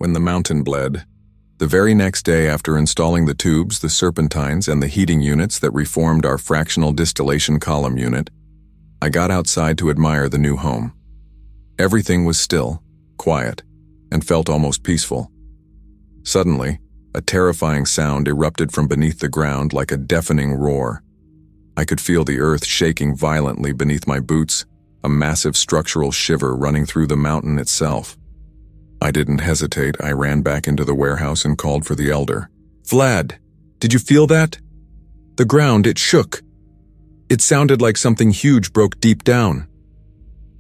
when the mountain bled. The very next day after installing the tubes, the serpentines, and the heating units that reformed our fractional distillation column unit, I got outside to admire the new home. Everything was still, quiet, and felt almost peaceful. Suddenly, a terrifying sound erupted from beneath the ground like a deafening roar. I could feel the earth shaking violently beneath my boots, a massive structural shiver running through the mountain itself. I didn't hesitate. I ran back into the warehouse and called for the elder. "Vlad, did you feel that? The ground, it shook. It sounded like something huge broke deep down."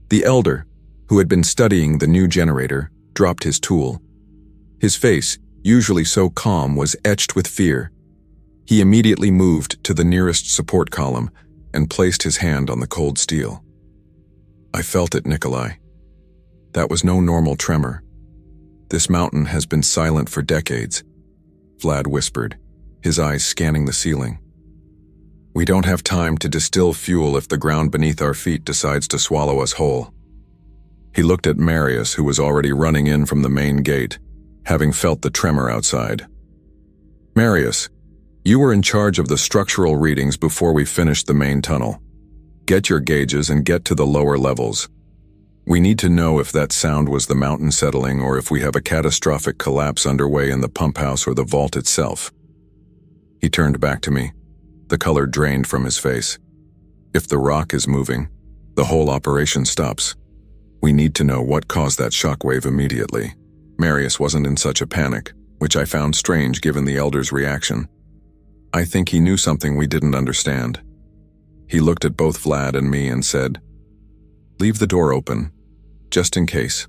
The elder, who had been studying the new generator, dropped his tool. His face, usually so calm, was etched with fear. He immediately moved to the nearest support column and placed his hand on the cold steel. "I felt it, Nikolai. That was no normal tremor. This mountain has been silent for decades," Vlad whispered, his eyes scanning the ceiling. "We don't have time to distill fuel if the ground beneath our feet decides to swallow us whole." He looked at Marius, who was already running in from the main gate, having felt the tremor outside. "Marius, you were in charge of the structural readings before we finished the main tunnel. Get your gauges and get to the lower levels. We need to know if that sound was the mountain settling or if we have a catastrophic collapse underway in the pump house or the vault itself." He turned back to me, the color drained from his face. "If the rock is moving, the whole operation stops. We need to know what caused that shockwave immediately." Marius wasn't in such a panic, which I found strange given the elder's reaction. I think he knew something we didn't understand. He looked at both Vlad and me and said, "Leave the door open, just in case.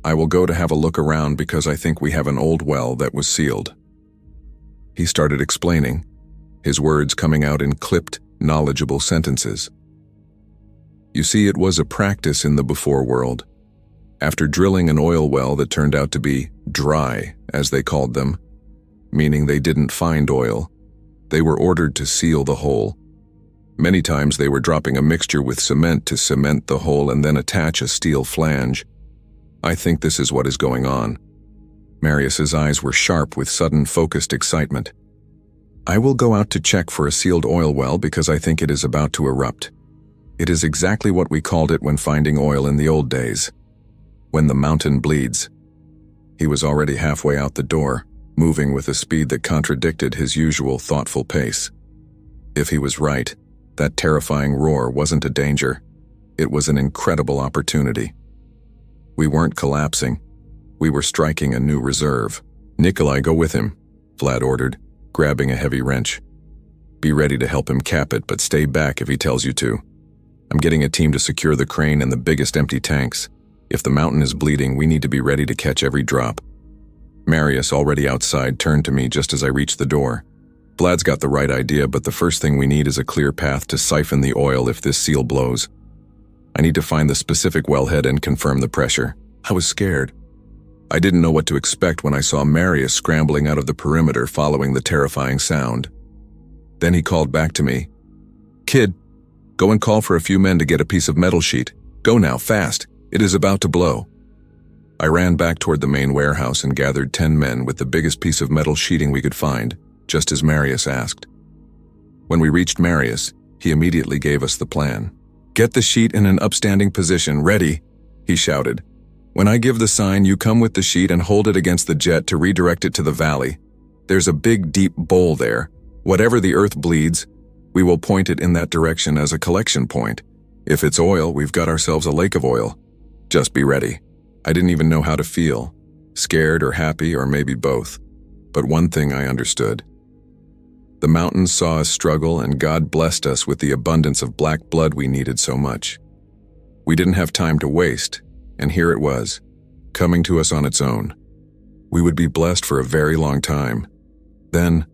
I will go to have a look around because I think we have an old well that was sealed." He started explaining, his words coming out in clipped, knowledgeable sentences. "You see, it was a practice in the before world. After drilling an oil well that turned out to be dry, as they called them, meaning they didn't find oil, they were ordered to seal the hole. Many times they were dropping a mixture with cement to cement the hole and then attach a steel flange. I think this is what is going on." Marius's eyes were sharp with sudden focused excitement. "I will go out to check for a sealed oil well because I think it is about to erupt. It is exactly what we called it when finding oil in the old days. When the mountain bleeds." He was already halfway out the door, moving with a speed that contradicted his usual thoughtful pace. If he was right, that terrifying roar wasn't a danger. It was an incredible opportunity. We weren't collapsing. We were striking a new reserve. "Nikolai, go with him," Vlad ordered, grabbing a heavy wrench. "Be ready to help him cap it, but stay back if he tells you to. I'm getting a team to secure the crane and the biggest empty tanks. If the mountain is bleeding, we need to be ready to catch every drop." Marius, already outside, turned to me just as I reached the door. "Vlad's got the right idea, but the first thing we need is a clear path to siphon the oil if this seal blows. I need to find the specific wellhead and confirm the pressure." I was scared. I didn't know what to expect when I saw Marius scrambling out of the perimeter following the terrifying sound. Then he called back to me. "Kid, go and call for a few men to get a piece of metal sheet. Go now, fast. It is about to blow." I ran back toward the main warehouse and gathered 10 men with the biggest piece of metal sheeting we could find, just as Marius asked. When we reached Marius, he immediately gave us the plan. "Get the sheet in an upstanding position, ready," he shouted. "When I give the sign, you come with the sheet and hold it against the jet to redirect it to the valley. There's a big, deep bowl there. Whatever the earth bleeds, we will point it in that direction as a collection point. If it's oil, we've got ourselves a lake of oil. Just be ready." I didn't even know how to feel, scared or happy or maybe both. But one thing I understood. The mountains saw us struggle and God blessed us with the abundance of black blood we needed so much. We didn't have time to waste, and here it was, coming to us on its own. We would be blessed for a very long time. Then,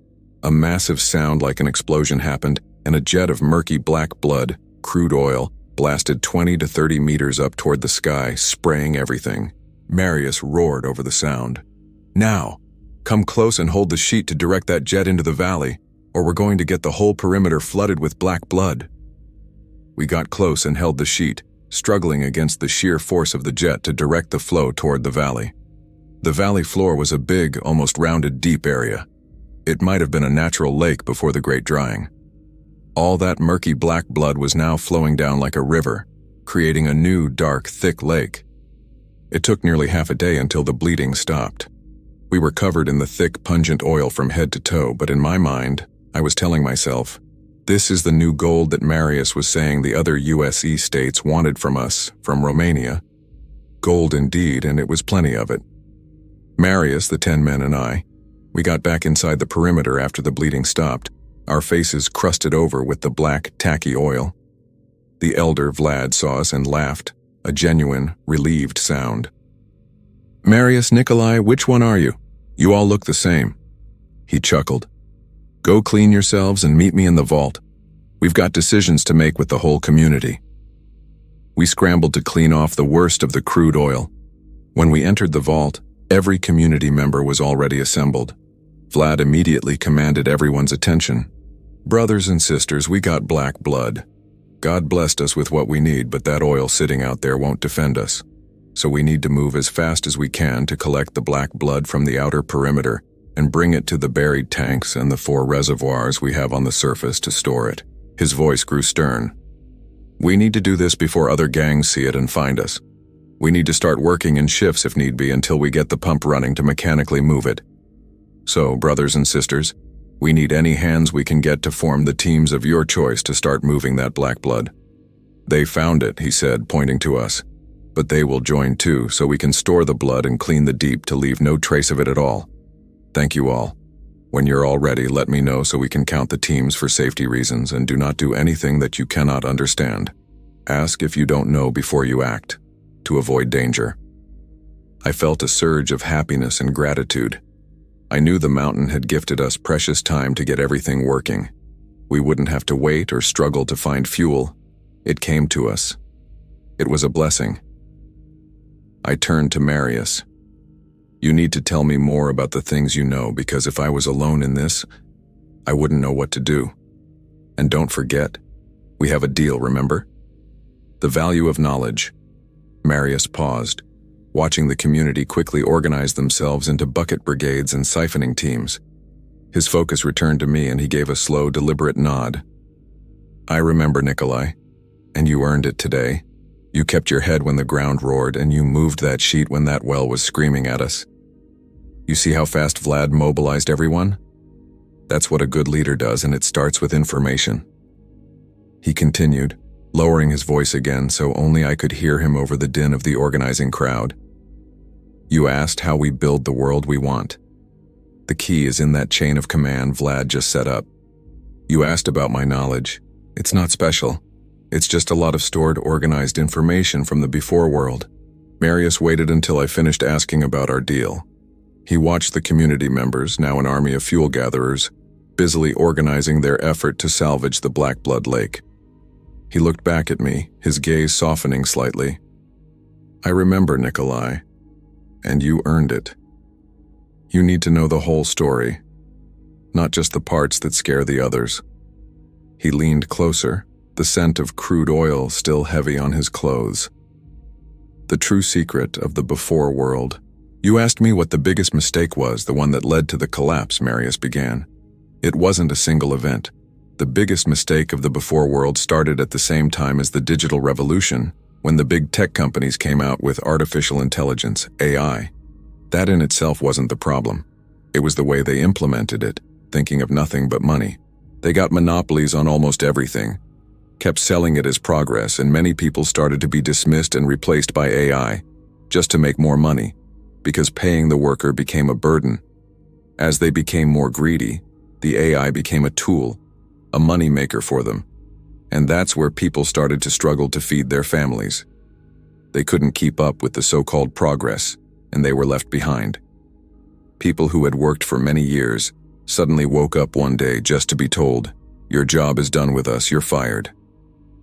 a massive sound like an explosion happened, and a jet of murky black blood, crude oil, blasted 20 to 30 meters up toward the sky, spraying everything. Marius roared over the sound. "Now, come close and hold the sheet to direct that jet into the valley, or we're going to get the whole perimeter flooded with black blood." We got close and held the sheet, struggling against the sheer force of the jet to direct the flow toward the valley. The valley floor was a big, almost rounded, deep area. It might have been a natural lake before the Great Drying. All that murky black blood was now flowing down like a river, creating a new, dark, thick lake. It took nearly half a day until the bleeding stopped. We were covered in the thick, pungent oil from head to toe, but in my mind, I was telling myself, this is the new gold that Marius was saying the other USE states wanted from us, from Romania. Gold indeed, and it was plenty of it. Marius, the 10 men, and I, we got back inside the perimeter after the bleeding stopped, our faces crusted over with the black, tacky oil. The elder, Vlad, saw us and laughed, a genuine, relieved sound. "Marius, Nikolai, which one are you? You all look the same." He chuckled. "Go clean yourselves and meet me in the vault. We've got decisions to make with the whole community." We scrambled to clean off the worst of the crude oil. When we entered the vault, every community member was already assembled. Vlad immediately commanded everyone's attention. "Brothers and sisters, we got black blood. God blessed us with what we need, but that oil sitting out there won't defend us. So we need to move as fast as we can to collect the black blood from the outer perimeter and bring it to the buried tanks and the 4 reservoirs we have on the surface to store it." His voice grew stern. "We need to do this before other gangs see it and find us. We need to start working in shifts if need be until we get the pump running to mechanically move it. So, brothers and sisters, we need any hands we can get to form the teams of your choice to start moving that black blood. They found it," he said, pointing to us. "But they will join too, so we can store the blood and clean the deep to leave no trace of it at all. Thank you all. When you're all ready, let me know so we can count the teams for safety reasons, and do not do anything that you cannot understand. Ask if you don't know before you act, to avoid danger." I felt a surge of happiness and gratitude. I knew the mountain had gifted us precious time to get everything working. We wouldn't have to wait or struggle to find fuel. It came to us. It was a blessing. I turned to Marius. "You need to tell me more about the things you know, because if I was alone in this, I wouldn't know what to do. And don't forget, we have a deal, remember? The value of knowledge." Marius paused, watching the community quickly organize themselves into bucket brigades and siphoning teams. His focus returned to me and he gave a slow, deliberate nod. "I remember, Nikolai, and you earned it today. You kept your head when the ground roared, and you moved that sheet when that well was screaming at us. You see how fast Vlad mobilized everyone? That's what a good leader does, and it starts with information." He continued, lowering his voice again so only I could hear him over the din of the organizing crowd. "You asked how we build the world we want. The key is in that chain of command Vlad just set up. You asked about my knowledge. It's not special. It's just a lot of stored, organized information from the before world." Marius waited until I finished asking about our deal. He watched the community members, now an army of fuel gatherers, busily organizing their effort to salvage the Black Blood Lake. He looked back at me, his gaze softening slightly. "I remember, Nikolai, and you earned it. You need to know the whole story, not just the parts that scare the others." He leaned closer, the scent of crude oil still heavy on his clothes. "The true secret of the before world. You asked me what the biggest mistake was, the one that led to the collapse," Marius began. "It wasn't a single event. The biggest mistake of the before world started at the same time as the digital revolution, when the big tech companies came out with artificial intelligence, AI. That in itself wasn't the problem. It was the way they implemented it, thinking of nothing but money. They got monopolies on almost everything, kept selling it as progress, and many people started to be dismissed and replaced by AI, just to make more money, because paying the worker became a burden. As they became more greedy, the AI became a tool, a money maker for them. And that's where people started to struggle to feed their families. They couldn't keep up with the so-called progress, and they were left behind. People who had worked for many years suddenly woke up one day just to be told, "Your job is done with us, you're fired."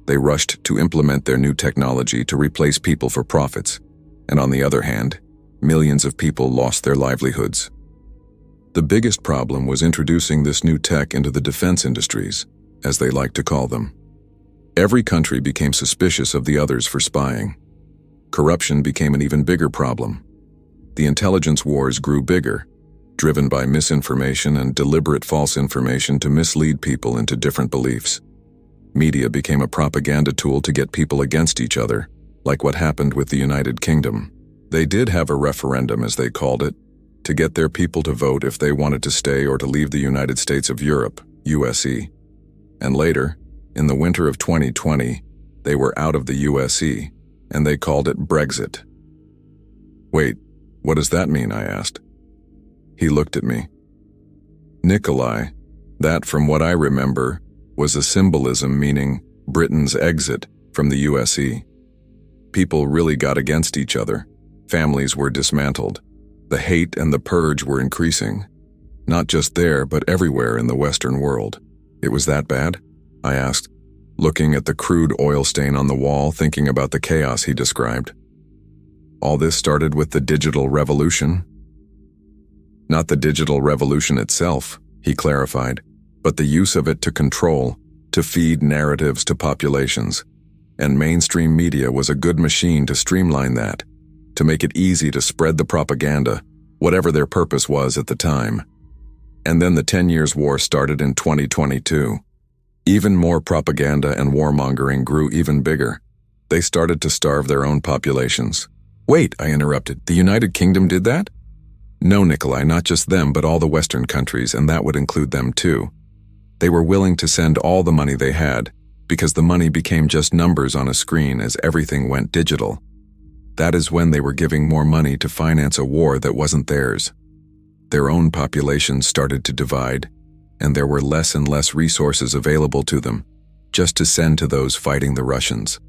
They rushed to implement their new technology to replace people for profits, and on the other hand, millions of people lost their livelihoods. The biggest problem was introducing this new tech into the defense industries, as they like to call them. Every country became suspicious of the others for spying. Corruption became an even bigger problem. The intelligence wars grew bigger, driven by misinformation and deliberate false information to mislead people into different beliefs. Media became a propaganda tool to get people against each other, like what happened with the United Kingdom. They did have a referendum, as they called it, to get their people to vote if they wanted to stay or to leave the United States of Europe, USE. And later, in the winter of 2020, they were out of the USE, and they called it Brexit. Wait, what does that mean? I asked. He looked at me. Nikolai, that, from what I remember, was a symbolism meaning Britain's exit from the USE. People really got against each other. Families were dismantled. The hate and the purge were increasing. Not just there, but everywhere in the Western world. It was that bad? I asked, looking at the crude oil stain on the wall, thinking about the chaos he described. All this started with the digital revolution. Not the digital revolution itself, he clarified, but the use of it to control, to feed narratives to populations. And mainstream media was a good machine to streamline that, to make it easy to spread the propaganda, whatever their purpose was at the time. And then the 10 Years' War started in 2022. Even more propaganda and warmongering grew even bigger. They started to starve their own populations. Wait, I interrupted, the United Kingdom did that? No, Nikolai, not just them, but all the Western countries, and that would include them too. They were willing to send all the money they had, because the money became just numbers on a screen as everything went digital. That is when they were giving more money to finance a war that wasn't theirs. Their own populations started to divide, and there were less and less resources available to them, just to send to those fighting the Russians.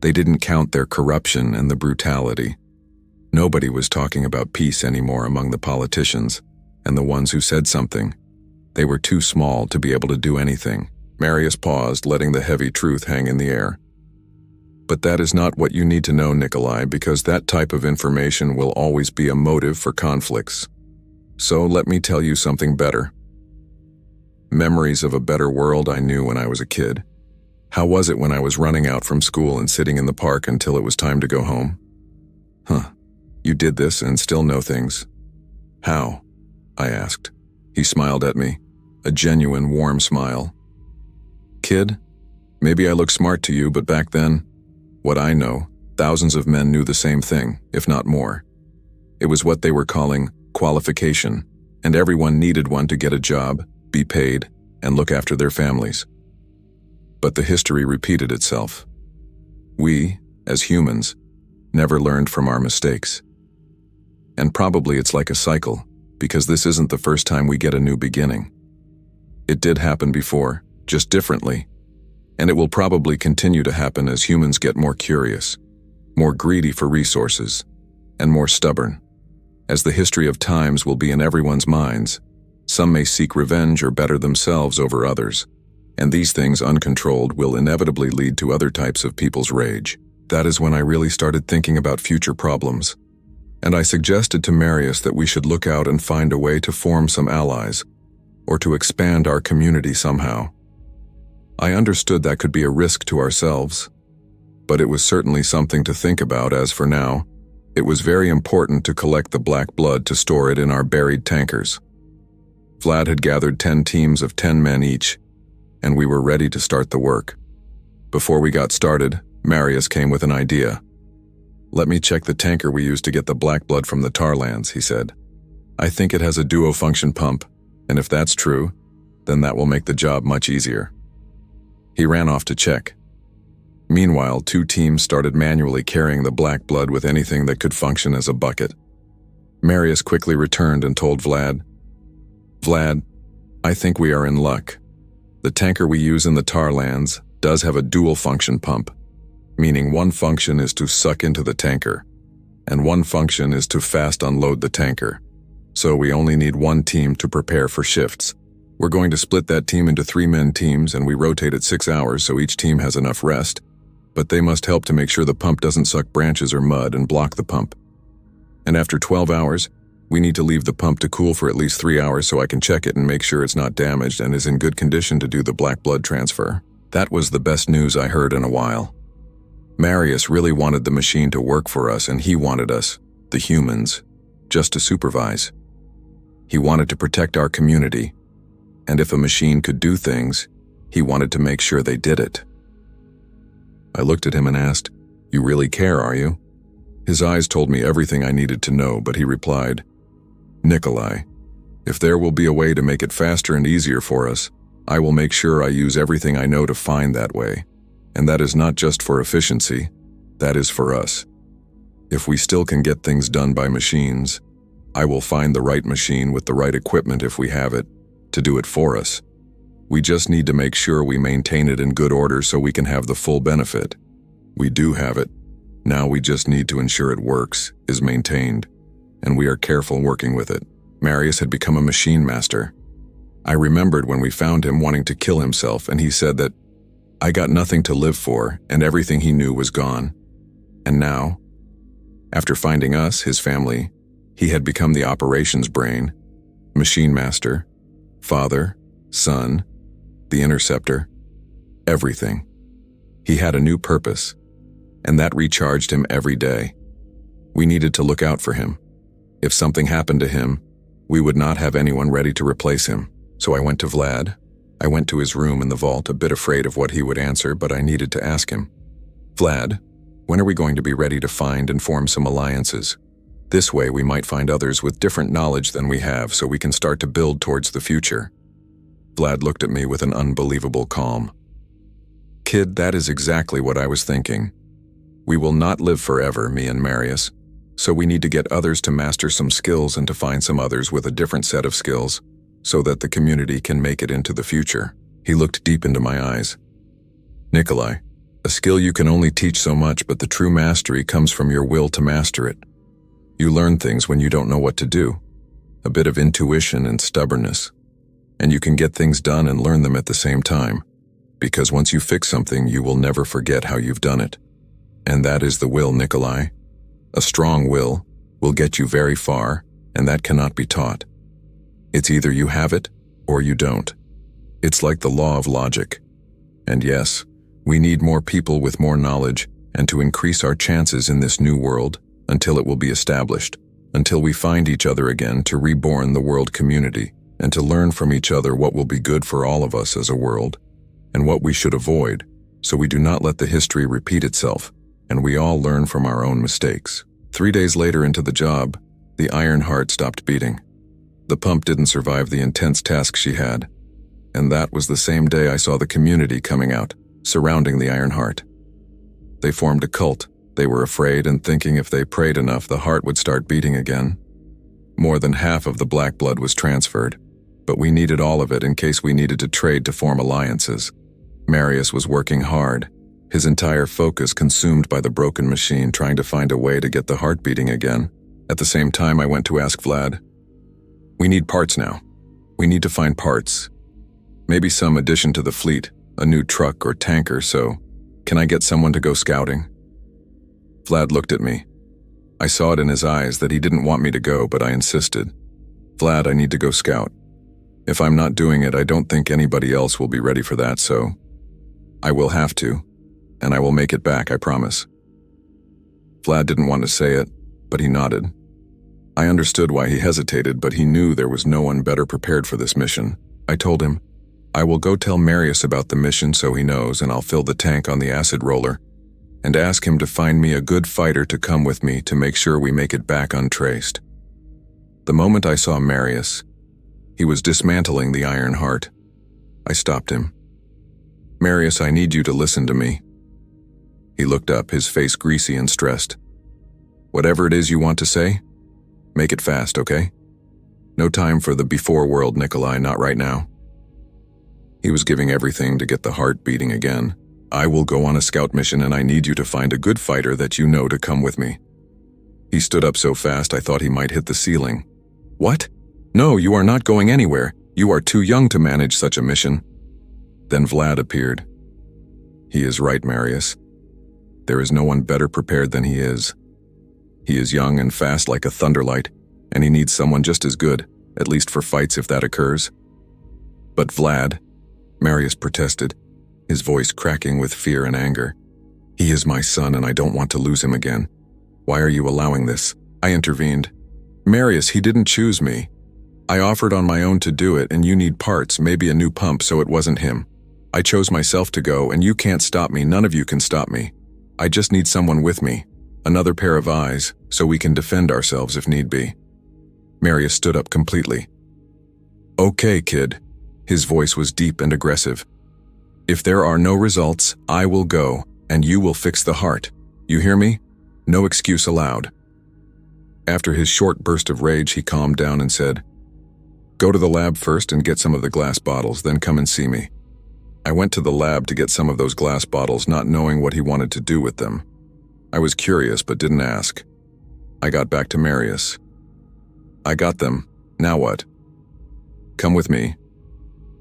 They didn't count their corruption and the brutality. Nobody was talking about peace anymore among the politicians, and the ones who said something. They were too small to be able to do anything. Marius paused, letting the heavy truth hang in the air. But that is not what you need to know, Nikolai, because that type of information will always be a motive for conflicts. So let me tell you something better. Memories of a better world I knew when I was a kid. How was it when I was running out from school and sitting in the park until it was time to go home? You did this and still know things. How? I asked. He smiled at me, a genuine warm smile. Kid, maybe I look smart to you, but back then, what I know, thousands of men knew the same thing, if not more. It was what they were calling qualification, and everyone needed one to get a job, be paid, and look after their families. But the history repeated itself. We, as humans, never learned from our mistakes. And probably it's like a cycle, because this isn't the first time we get a new beginning. It did happen before, just differently, and it will probably continue to happen as humans get more curious, more greedy for resources, and more stubborn. As the history of times will be in everyone's minds, some may seek revenge or better themselves over others, and these things uncontrolled will inevitably lead to other types of people's rage. That is when I really started thinking about future problems. And I suggested to Marius that we should look out and find a way to form some allies, or to expand our community somehow. I understood that could be a risk to ourselves, but it was certainly something to think about as for now, it was very important to collect the black blood to store it in our buried tankers. Vlad had gathered 10 teams of 10 men each, and we were ready to start the work. Before we got started, Marius came with an idea. Let me check the tanker we used to get the black blood from the tar lands, he said. I think it has a duo-function pump, and if that's true, then that will make the job much easier. He ran off to check. Meanwhile, 2 teams started manually carrying the black blood with anything that could function as a bucket. Marius quickly returned and told Vlad, Vlad, I think we are in luck. The tanker we use in the tar lands does have a dual-function pump, meaning one function is to suck into the tanker, and one function is to fast unload the tanker. So we only need 1 team to prepare for shifts. We're going to split that team into 3-man teams, and we rotate at 6 hours so each team has enough rest, but they must help to make sure the pump doesn't suck branches or mud and block the pump. And after 12 hours, we need to leave the pump to cool for at least 3 hours so I can check it and make sure it's not damaged and is in good condition to do the black blood transfer. That was the best news I heard in a while. Marius really wanted the machine to work for us, and he wanted us, the humans, just to supervise. He wanted to protect our community, and if a machine could do things, he wanted to make sure they did it. I looked at him and asked, "You really care, are you?" His eyes told me everything I needed to know, but he replied, "Nikolai, if there will be a way to make it faster and easier for us, I will make sure I use everything I know to find that way. And that is not just for efficiency, that is for us. If we still can get things done by machines, I will find the right machine with the right equipment if we have it, to do it for us. We just need to make sure we maintain it in good order so we can have the full benefit. We do have it. Now we just need to ensure it works, is maintained, and we are careful working with it." Marius had become a machine master. I remembered when we found him wanting to kill himself, and he said that I got nothing to live for and everything he knew was gone. And now, after finding us, his family, he had become the operations brain, machine master, father, son, the interceptor, everything. He had a new purpose, and that recharged him every day. We needed to look out for him. If something happened to him, we would not have anyone ready to replace him. So I went to Vlad. I went to his room in the vault, a bit afraid of what he would answer, but I needed to ask him. "Vlad, when are we going to be ready to find and form some alliances? This way we might find others with different knowledge than we have so we can start to build towards the future." Vlad looked at me with an unbelievable calm. "Kid, that is exactly what I was thinking. We will not live forever, me and Marius, so we need to get others to master some skills and to find some others with a different set of skills so that the community can make it into the future." He looked deep into my eyes. "Nikolai, a skill you can only teach so much, but the true mastery comes from your will to master it. You learn things when you don't know what to do, a bit of intuition and stubbornness, and you can get things done and learn them at the same time, because once you fix something, you will never forget how you've done it. And that is the will, Nikolai. A strong will get you very far, and that cannot be taught. It's either you have it or you don't. It's like the law of logic. And yes, we need more people with more knowledge and to increase our chances in this new world until it will be established, until we find each other again to reborn the world community and to learn from each other what will be good for all of us as a world and what we should avoid, so we do not let the history repeat itself and we all learn from our own mistakes." 3 days later into the job, the iron heart stopped beating. The pump didn't survive the intense task she had, and that was the same day I saw the community coming out, surrounding the iron heart. They formed a cult. They were afraid and thinking if they prayed enough, the heart would start beating again. More than half of the black blood was transferred, but we needed all of it in case we needed to trade to form alliances. Marius was working hard, his entire focus consumed by the broken machine, trying to find a way to get the heart beating again. At the same time, I went to ask Vlad, "We need parts now. We need to find parts. Maybe some addition to the fleet, a new truck or tanker, so can I get someone to go scouting?" Vlad looked at me. I saw it in his eyes that he didn't want me to go, but I insisted. "Vlad, I need to go scout. If I'm not doing it, I don't think anybody else will be ready for that, so I will have to, and I will make it back, I promise." Vlad didn't want to say it, but he nodded. I understood why he hesitated, but he knew there was no one better prepared for this mission. I told him, "I will go tell Marius about the mission so he knows, and I'll fill the tank on the acid roller and ask him to find me a good fighter to come with me to make sure we make it back untraced." The moment I saw Marius, he was dismantling the iron heart. I stopped him. "Marius, I need you to listen to me." He looked up, his face greasy and stressed. "Whatever it is you want to say, make it fast, okay? No time for the before world, Nikolai, not right now." He was giving everything to get the heart beating again. "I will go on a scout mission and I need you to find a good fighter that you know to come with me." He stood up so fast I thought he might hit the ceiling. "What? No, you are not going anywhere. You are too young to manage such a mission." Then Vlad appeared. "He is right, Marius. There is no one better prepared than he is. He is young and fast like a thunderlight, and he needs someone just as good, at least for fights if that occurs." "But Vlad," Marius protested, his voice cracking with fear and anger. "He is my son and I don't want to lose him again. Why are you allowing this?" I intervened. Marius, he didn't choose me. I offered on my own to do it, and you need parts, maybe a new pump, so it wasn't him. I chose myself to go, and you can't stop me. None of you can stop me. I just need someone with me, another pair of eyes, so we can defend ourselves if need be. Marius stood up completely. Okay, kid. His voice was deep and aggressive. If there are no results, I will go, and you will fix the heart. You hear me? No excuse allowed. After his short burst of rage, he calmed down and said, Go to the lab first and get some of the glass bottles, then come and see me. I went to the lab to get some of those glass bottles, not knowing what he wanted to do with them. I was curious but didn't ask. I got back to Marius. I got them. Now what? Come with me,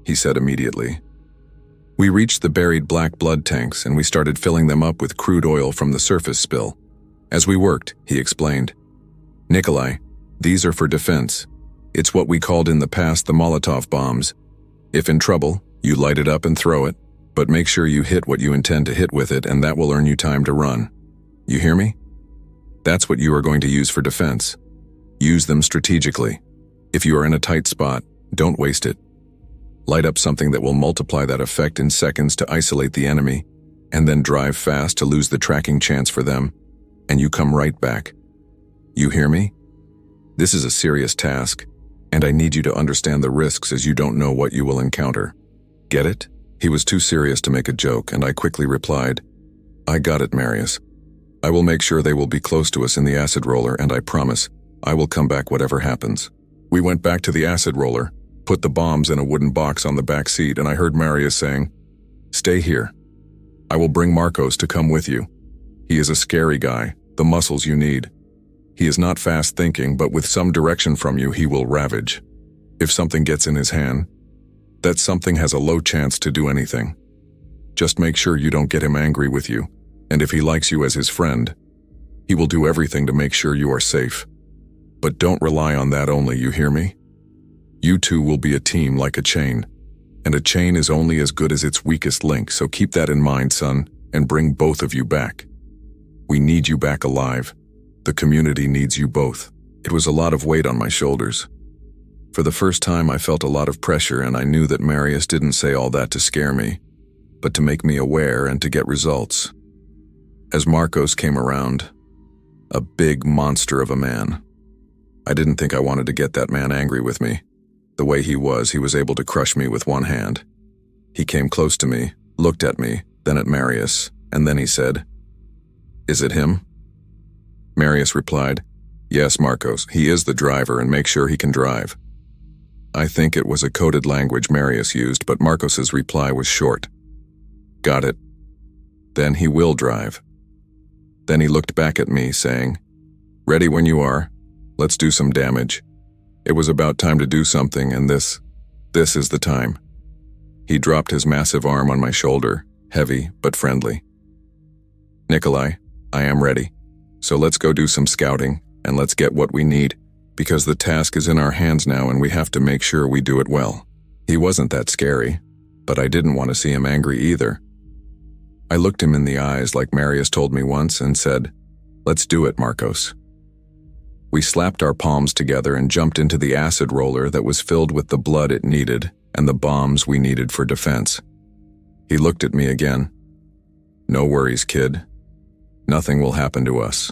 he said immediately. We reached the buried black blood tanks and we started filling them up with crude oil from the surface spill. As we worked, he explained, Nikolai, these are for defense. It's what we called in the past the Molotov bombs. If in trouble, you light it up and throw it, but make sure you hit what you intend to hit with it, and that will earn you time to run. You hear me? That's what you are going to use for defense. Use them strategically. If you are in a tight spot, don't waste it. Light up something that will multiply that effect in seconds to isolate the enemy, and then drive fast to lose the tracking chance for them, and you come right back. You hear me? This is a serious task, and I need you to understand the risks as you don't know what you will encounter. Get it? He was too serious to make a joke, and I quickly replied, I got it, Marius. I will make sure they will be close to us in the acid roller, and I promise, I will come back whatever happens. We went back to the acid roller, put the bombs in a wooden box on the back seat, and I heard Marius saying, Stay here. I will bring Marcos to come with you. He is a scary guy, the muscles you need. He is not fast thinking, but with some direction from you, he will ravage. If something gets in his hand, that something has a low chance to do anything. Just make sure you don't get him angry with you, and if he likes you as his friend, he will do everything to make sure you are safe. But don't rely on that only, you hear me? You two will be a team like a chain, and a chain is only as good as its weakest link, so keep that in mind, son, and bring both of you back. We need you back alive. The community needs you both. It was a lot of weight on my shoulders. For the first time, I felt a lot of pressure, and I knew that Marius didn't say all that to scare me, but to make me aware and to get results. As Marcos came around, a big monster of a man. I didn't think I wanted to get that man angry with me. The way he was able to crush me with one hand. He came close to me, looked at me, then at Marius, and then he said, Is it him? Marius replied, Yes, Marcos, he is the driver, and make sure he can drive. I think it was a coded language Marius used, but Marcos's reply was short. Got it. Then he will drive. Then he looked back at me, saying, Ready when you are. Let's do some damage. It was about time to do something, and this is the time. He dropped his massive arm on my shoulder, heavy but friendly. Nikolai, I am ready. So let's go do some scouting, and let's get what we need, because the task is in our hands now and we have to make sure we do it well. He wasn't that scary, but I didn't want to see him angry either. I looked him in the eyes like Marius told me once and said, Let's do it, Marcos. We slapped our palms together and jumped into the acid roller that was filled with the blood it needed and the bombs we needed for defense. He looked at me again. No worries, kid. Nothing will happen to us.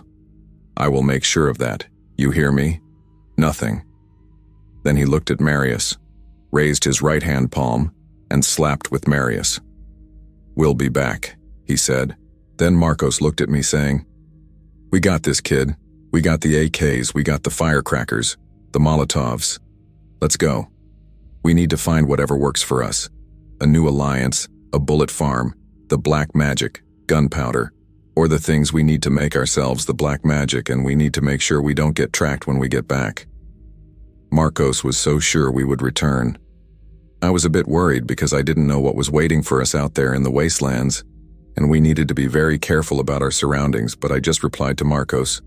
I will make sure of that. You hear me? Nothing. Then he looked at Marius, raised his right hand palm, and slapped with Marius. We'll be back, he said. Then Marcos looked at me saying, We got this, kid. We got the AKs, we got the firecrackers, the Molotovs. Let's go. We need to find whatever works for us. A new alliance, a bullet farm, the black magic, gunpowder, or the things we need to make ourselves the black magic, and we need to make sure we don't get tracked when we get back. Marcos was so sure we would return. I was a bit worried because I didn't know what was waiting for us out there in the wastelands, and we needed to be very careful about our surroundings, but I just replied to Marcos,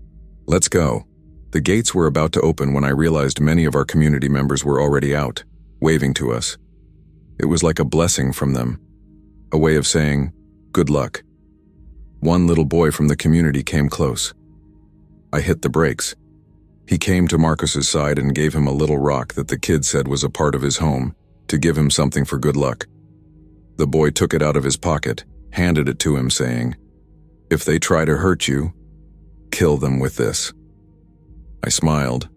Let's go. The gates were about to open when I realized many of our community members were already out, waving to us. It was like a blessing from them, a way of saying, good luck. One little boy from the community came close. I hit the brakes. He came to Marcos's side and gave him a little rock that the kid said was a part of his home, to give him something for good luck. The boy took it out of his pocket, handed it to him, saying, "If they try to hurt you, kill them with this." I smiled,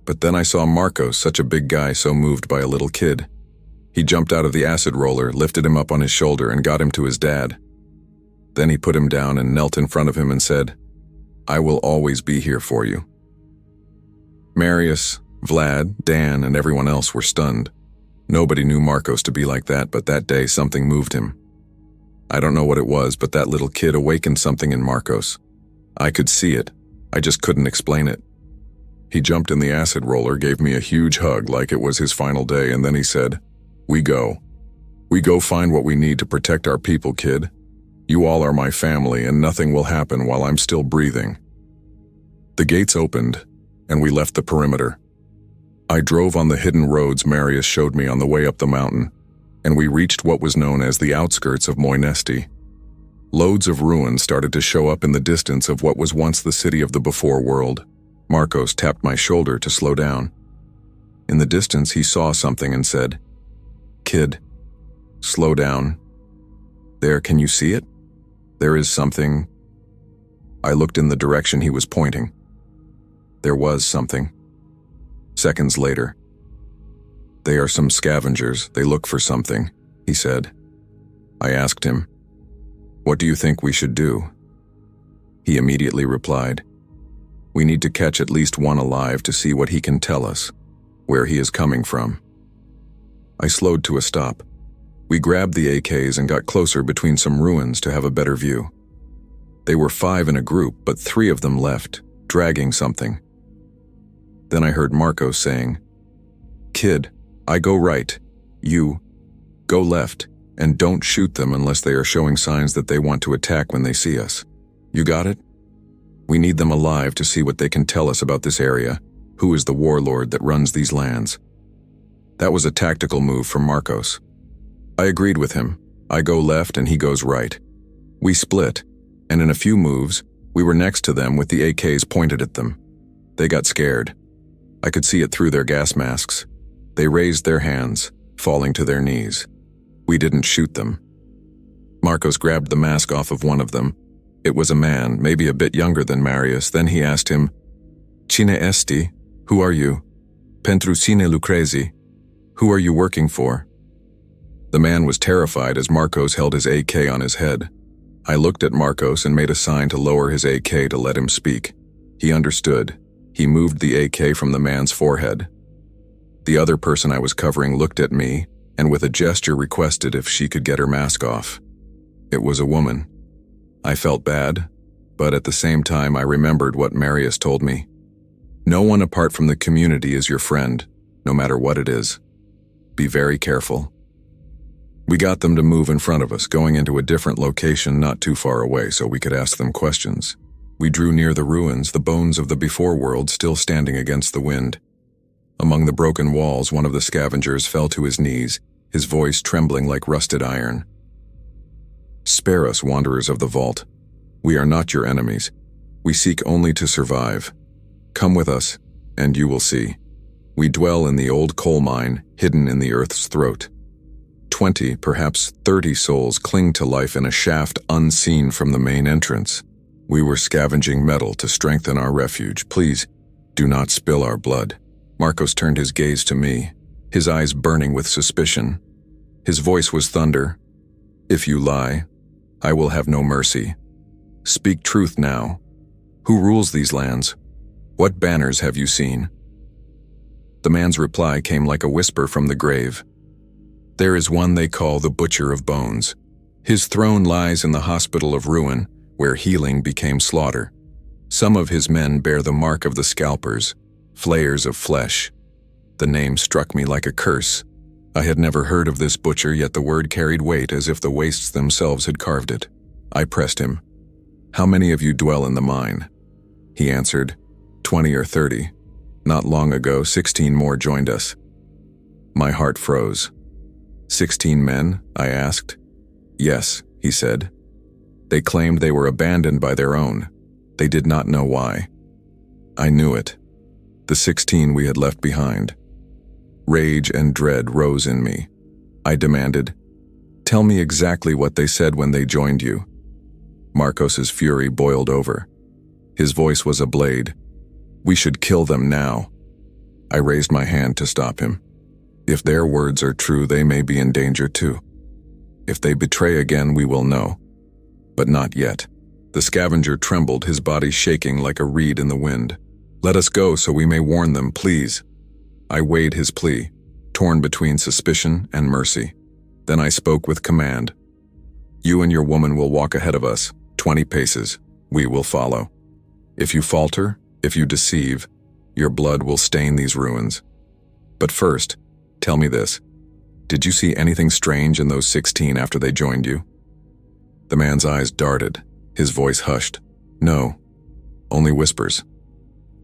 but then I saw Marcos, such a big guy, so moved by a little kid. He jumped out of the acid roller, lifted him up on his shoulder, and got him to his dad. Then he put him down and knelt in front of him and said, "I will always be here for you." Marius, Vlad, Dan, and everyone else were stunned. Nobody knew Marcos to be like that, but that day something moved him. I don't know what it was, but that little kid awakened something in Marcos. I could see it. I just couldn't explain it. He jumped in the acid roller, gave me a huge hug like it was his final day, and then he said, "We go. We go find what we need to protect our people, kid. You all are my family, and nothing will happen while I'm still breathing." The gates opened, and we left the perimeter. I drove on the hidden roads Marius showed me on the way up the mountain, and we reached what was known as the outskirts of Moynesti. Loads of ruins started to show up in the distance of what was once the city of the before world. Marcos tapped my shoulder to slow down. In the distance, he saw something and said, "Kid, slow down. There, can you see it? There is something." I looked in the direction he was pointing. There was something. Seconds later, "They are some scavengers. They look for something," he said. I asked him, "What do you think we should do?" He immediately replied, "We need to catch at least one alive to see what he can tell us, where he is coming from." I slowed to a stop. We grabbed the AKs and got closer between some ruins to have a better view. They were 5 in a group, but 3 of them left, dragging something. Then I heard Marcos saying, "Kid, I go right. You go left, and don't shoot them unless they are showing signs that they want to attack when they see us. You got it? We need them alive to see what they can tell us about this area, who is the warlord that runs these lands." That was a tactical move from Marcos. I agreed with him. I go left and he goes right. We split, and in a few moves, we were next to them with the AKs pointed at them. They got scared. I could see it through their gas masks. They raised their hands, falling to their knees. We didn't shoot them. Marcos grabbed the mask off of one of them. It was a man, maybe a bit younger than Marius. Then he asked him, "Cine esti? Who are you? Pentru cine lucrezi? Who are you working for?" The man was terrified as Marcos held his AK on his head. I looked at Marcos and made a sign to lower his AK to let him speak. He understood. He moved the AK from the man's forehead. The other person I was covering looked at me and with a gesture requested if she could get her mask off. It was a woman. I felt bad, but at the same time I remembered what Marius told me. No one apart from the community is your friend, no matter what it is. Be very careful. We got them to move in front of us, going into a different location not too far away so we could ask them questions. We drew near the ruins, the bones of the before world still standing against the wind. Among the broken walls, one of the scavengers fell to his knees, his voice trembling like rusted iron. "Spare us, wanderers of the vault. We are not your enemies. We seek only to survive. Come with us, and you will see. We dwell in the old coal mine, hidden in the earth's throat. 20, perhaps 30 souls cling to life in a shaft unseen from the main entrance. We were scavenging metal to strengthen our refuge. Please, do not spill our blood." Marcos turned his gaze to me, his eyes burning with suspicion. His voice was thunder. "If you lie, I will have no mercy. Speak truth now. Who rules these lands? What banners have you seen?" The man's reply came like a whisper from the grave. "There is one they call the Butcher of Bones. His throne lies in the Hospital of Ruin, where healing became slaughter. Some of his men bear the mark of the scalpers, flayers of flesh. The name struck me like a curse. I had never heard of this butcher, yet the word carried weight as if the wastes themselves had carved it. I pressed him. "How many of you dwell in the mine?" He answered, 20 or 30. Not long ago, 16 more joined us. My heart froze. 16 men? I asked. "Yes," he said. "They claimed they were abandoned by their own. They did not know why." I knew it. the 16 we had left behind. Rage and dread rose in me. I demanded, "Tell me exactly what they said when they joined you." Marcos's fury boiled over. His voice was a blade. "We should kill them now." I raised my hand to stop him. If their words are true, they may be in danger too. If they betray again, we will know. But not yet. The scavenger trembled, his body shaking like a reed in the wind. "Let us go so we may warn them, please." I weighed his plea, torn between suspicion and mercy. Then I spoke with command. "You and your woman will walk ahead of us, 20 paces. We will follow. If you falter, if you deceive, your blood will stain these ruins. But first, tell me this. Did you see anything strange in those 16 after they joined you?" The man's eyes darted, his voice hushed. "No, only whispers.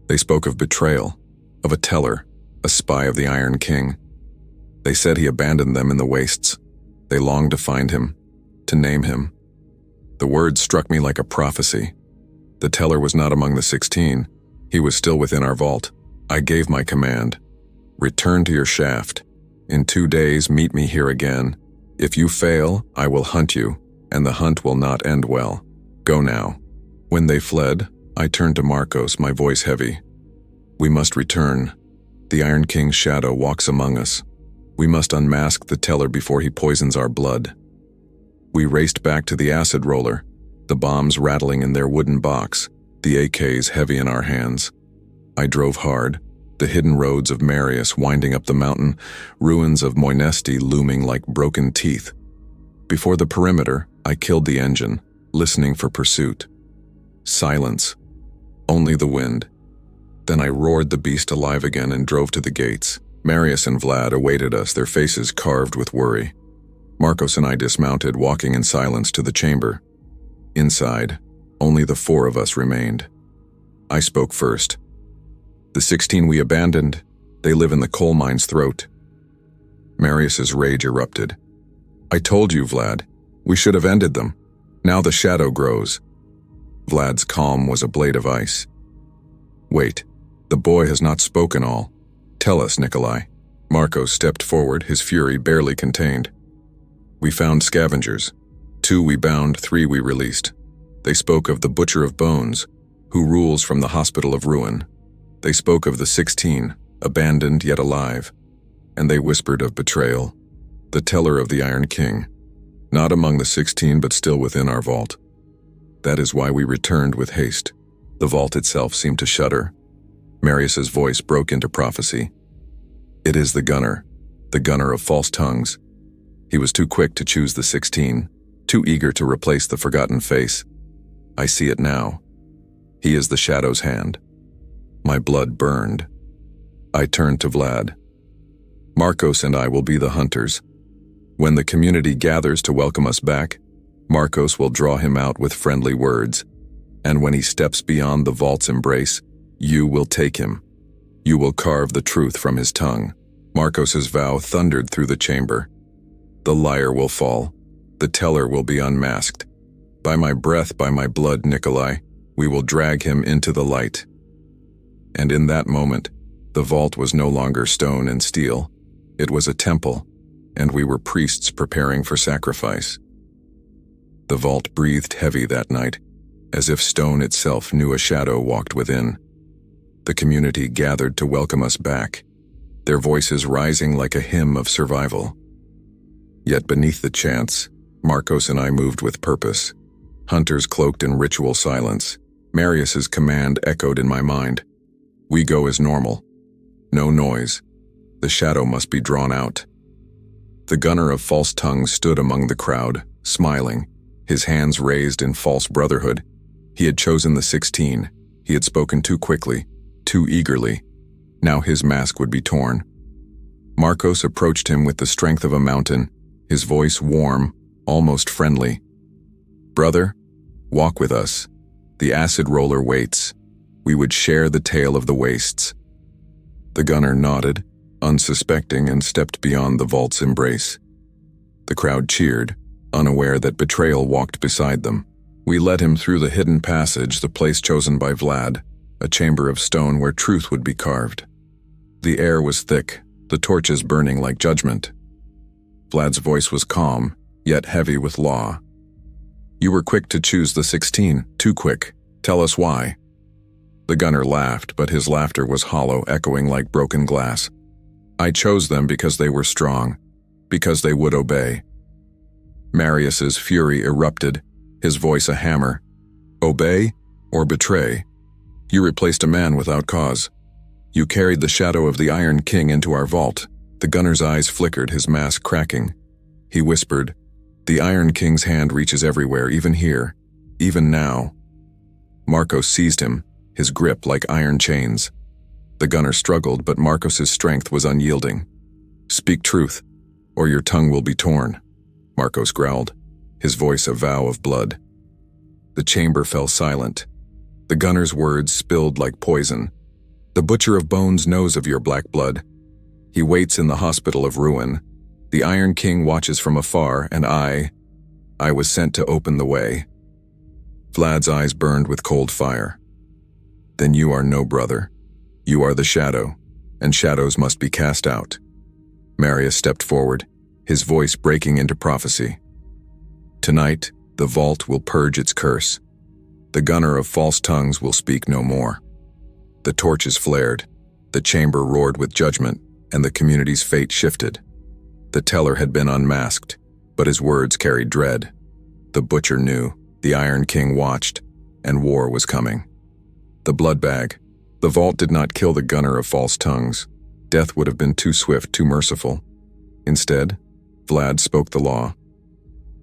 They spoke of betrayal, of a teller, a spy of the Iron King. They said he abandoned them in the wastes. They longed to find him, to name him. The words struck me like a prophecy. The teller was not among the 16. He was still within our vault. I gave my command. Return to your shaft. In 2 days, meet me here again. If you fail, I will hunt you, and the hunt will not end well. Go now." When they fled, I turned to Marcos, my voice heavy. "We must return. The Iron King's shadow walks among us. We must unmask the teller before he poisons our blood." We raced back to the acid roller, the bombs rattling in their wooden box, the AKs heavy in our hands. I drove hard, the hidden roads of Marius winding up the mountain, ruins of Moynesti looming like broken teeth. Before the perimeter, I killed the engine, listening for pursuit. Silence. Only the wind. Then I roared the beast alive again and drove to the gates. Marius and Vlad awaited us, their faces carved with worry. Marcos and I dismounted, walking in silence to the chamber. Inside, only the 4 of us remained. I spoke first. "The 16 we abandoned, they live in the coal mine's throat." Marius's rage erupted. "I told you, Vlad. We should have ended them. Now the shadow grows." Vlad's calm was a blade of ice. "Wait, the boy has not spoken all. Tell us, Nikolai." Marcos stepped forward, his fury barely contained. "We found scavengers. 2 we bound, 3 we released. They spoke of the Butcher of Bones, who rules from the Hospital of Ruin. They spoke of the 16, abandoned yet alive. And they whispered of betrayal, the teller of the Iron King. Not among the 16, but still within our vault. That is why we returned with haste." The vault itself seemed to shudder. Marius's voice broke into prophecy. "It is the gunner of false tongues. He was too quick to choose the 16, too eager to replace the forgotten face. I see it now. He is the shadow's hand." My blood burned. I turned to Vlad. "Marcos and I will be the hunters. When the community gathers to welcome us back, Marcos will draw him out with friendly words. And when he steps beyond the vault's embrace, you will take him. You will carve the truth from his tongue." Marcos's vow thundered through the chamber. "The liar will fall. The teller will be unmasked. By my breath, by my blood, Nikolai, we will drag him into the light." And in that moment, the vault was no longer stone and steel. It was a temple, and we were priests preparing for sacrifice. The vault breathed heavy that night, as if stone itself knew a shadow walked within. The community gathered to welcome us back, their voices rising like a hymn of survival. Yet beneath the chants, Marcos and I moved with purpose. Hunters cloaked in ritual silence. Marius's command echoed in my mind. "We go as normal. No noise. The shadow must be drawn out." The gunner of false tongues stood among the crowd, smiling, his hands raised in false brotherhood. He had chosen the 16. He had spoken too quickly, too eagerly. Now his mask would be torn. Marcos approached him with the strength of a mountain, his voice warm, almost friendly. "Brother, walk with us. The acid roller waits. We would share the tale of the wastes." The gunner nodded, unsuspecting, and stepped beyond the vault's embrace. The crowd cheered, unaware that betrayal walked beside them. We led him through the hidden passage, the place chosen by Vlad, a chamber of stone where truth would be carved. The air was thick, the torches burning like judgment. Vlad's voice was calm, yet heavy with law. "You were quick to choose the 16, too quick. Tell us why." The gunner laughed, but his laughter was hollow, echoing like broken glass. "I chose them because they were strong, because they would obey." Marius's fury erupted, his voice a hammer. "Obey or betray? You replaced a man without cause. You carried the shadow of the Iron King into our vault." The gunner's eyes flickered, his mask cracking. He whispered, "The Iron King's hand reaches everywhere, even here, even now." Marcos seized him, his grip like iron chains. The gunner struggled, but Marcos's strength was unyielding. "Speak truth, or your tongue will be torn," Marcos growled, his voice a vow of blood. The chamber fell silent. The gunner's words spilled like poison. "The butcher of bones knows of your black blood. He waits in the hospital of ruin. The Iron King watches from afar, and I was sent to open the way." Vlad's eyes burned with cold fire. "Then you are no brother. You are the shadow, and shadows must be cast out." Marius stepped forward, his voice breaking into prophecy. "Tonight, the vault will purge its curse. The gunner of false tongues will speak no more." The torches flared, the chamber roared with judgment, and the community's fate shifted. The teller had been unmasked, but his words carried dread. The butcher knew, the Iron King watched, and war was coming. The blood bag. The vault did not kill the gunner of false tongues. Death would have been too swift, too merciful. Instead, Vlad spoke the law.